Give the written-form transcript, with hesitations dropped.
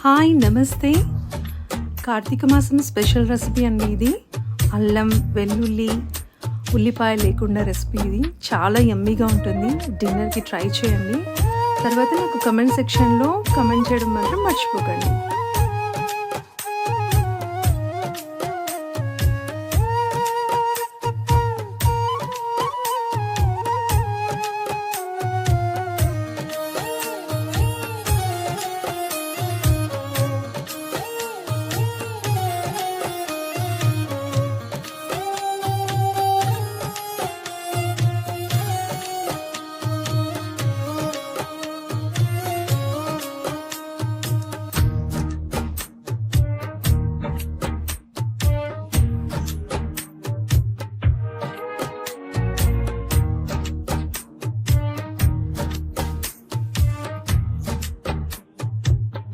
Hi నమస్తే. కార్తీక మాసం special recipe అండి ఇది. అల్లం వెల్లుల్లి ఉల్లిపాయ లేకుండా రెసిపీ ఇది. చాలా యమ్మీగా ఉంటుంది. డిన్నర్కి ట్రై చేయండి. తర్వాత నాకు కమెంట్ సెక్షన్లో కమెంట్ చేయడం మాత్రం మర్చిపోకండి.